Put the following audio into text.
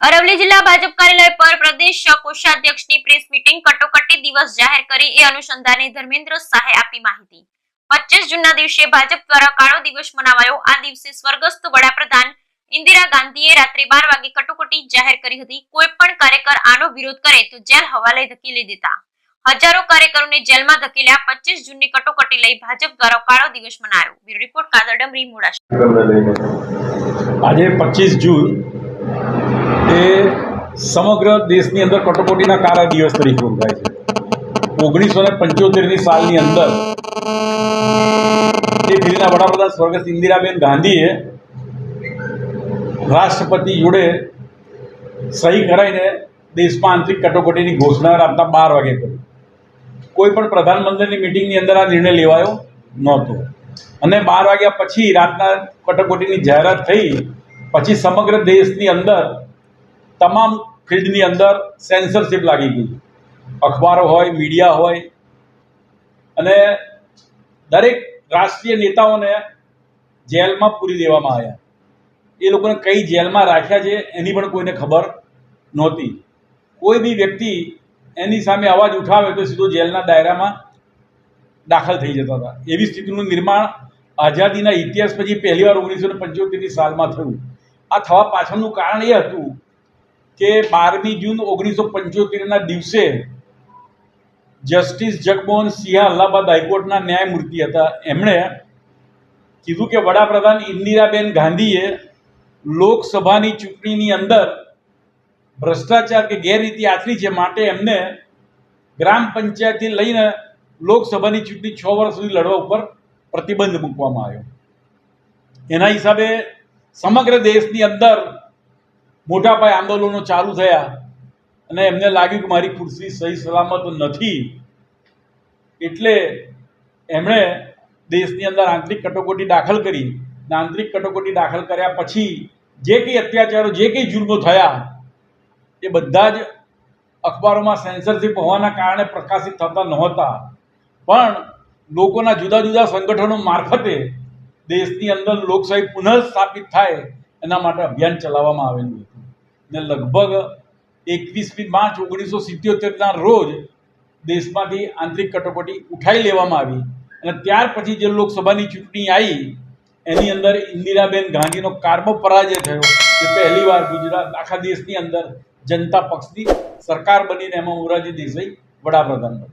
અરવલ્લી જિલ્લા ભાજપ કાર્યાલય પર પ્રદેશ કોષાધ્યક્ષની પ્રેસ મીટિંગ કટોકટી દિવસ જાહેર કરી એ અનુસંધાને ધર્મેન્દ્ર શાહે આપી માહિતી। 25 જૂનના દિવસે ભાજપ દ્વારા કાળો દિવસ મનાવાયો। આ દિવસે સ્વર્ગસ્થ વડાપ્રધાન ઇન્દિરા ગાંધીએ રાત્રે 12 વાગે કટોકટી જાહેર કરી હતી। કોઈ પણ કાર્યકર આનો વિરોધ કરે તો જેલ હવાલે ધકેલી દેતા। હજારો કાર્યકરોને જેલમાં ધકેલ્યા। 25 જૂનની કટોકટી લઈ ભાજપ દ્વારા કાળો દિવસ મનાયો। Bureau report Kadar ડમરી Modasa. આજે 25 જૂન એ સમગ્ર દેશની અંદર કટોકટીના કાળા દિવસ તરીકે ઓળખાય છે। 1975ની સાલની અંદર તે ફેરીના વડાપ્રધાન સ્વર્ગસ્થ ઇન્દિરાબેન ગાંધીએ રાષ્ટ્રપતિ જોડે સહી કરાવીને દેશમાં આંતરિક કટોકટીની ઘોષણા રાતના 12 વાગે કરી। કોઈ પણ પ્રધાનમંત્રીની મિટિંગની અંદર આ નિર્ણય લેવાયો નહોતો અને 12 વાગ્યા પછી રાતના કટોકટીની જાહેરાત થઈ પછી સમગ્ર દેશની અંદર તમામ ફિલ્ડની અંદર સેન્સરશિપ લાગી ગઈ। અખબારો હોય, મીડિયા હોય અને દરેક રાષ્ટ્રીય નેતાઓને જેલમાં પૂરી દેવામાં આવ્યા। એ લોકોને કઈ જેલમાં રાખ્યા છે એની પણ કોઈને ખબર નહોતી। કોઈ બી વ્યક્તિ એની સામે અવાજ ઉઠાવે તો સીધો જેલના દાયરામાં દાખલ થઈ જતા હતા। એવી સ્થિતિનું નિર્માણ આઝાદીના ઇતિહાસ પછી પહેલીવાર 1975ની સાલમાં થયું। આ થવા પાછળનું કારણ એ હતું કે 12મી જૂન 1975ના દિવસે જસ્ટિસ જગમોહન સિંહ અલ્હાબાદ હાઈકોર્ટના ન્યાયમૂર્તિ હતા। એમણે કીધું કે વડાપ્રધાન ઇન્દિરાબેન ગાંધીએ લોકસભાની ચૂંટણીની અંદર ભ્રષ્ટાચાર કે ગેરરીતિ આચરી છે, માટે એમને ગ્રામ પંચાયતથી લઈને લોકસભાની ચૂંટણી 6 વર્ષ સુધી લડવા ઉપર પ્રતિબંધ મૂકવામાં આવ્યો। એના હિસાબે સમગ્ર દેશની અંદર મોટા પાયે આંદોલનો ચાલુ થયા અને એમને લાગ્યું કે મારી ખુરશી સહી સલામત નથી, એટલે એમણે દેશની અંદર આંતરિક કટોકટી દાખલ કરી। આંતરિક કટોકટી દાખલ કર્યા પછી જે કંઈ અત્યાચારો, જે કંઈ જુલ્મો થયા એ બધા જ અખબારોમાં સેન્સરશિપ હોવાના કારણે પ્રકાશિત થતા નહોતા, પણ લોકોના જુદા જુદા સંગઠનો મારફતે દેશની અંદર લોકશાહી પુનઃસ્થાપિત થાય એના માટે અભિયાન ચલાવવામાં આવેલું હતું ને લગભગ 21મી માર્ચ 1977ના રોજ દેશમાંથી આંતરિક કટોકટી ઉઠાવી લેવામાં આવી અને ત્યાર પછી જે લોકસભાની ચૂંટણી આવી એની અંદર ઇન્દિરાબેન ગાંધીનો કારમો પરાજય થયો કે પહેલીવાર ગુજરાત આખા દેશની અંદર જનતા પક્ષની સરકાર બનીને એમાં મોરારજી દેસાઈ વડાપ્રધાન બન્યા।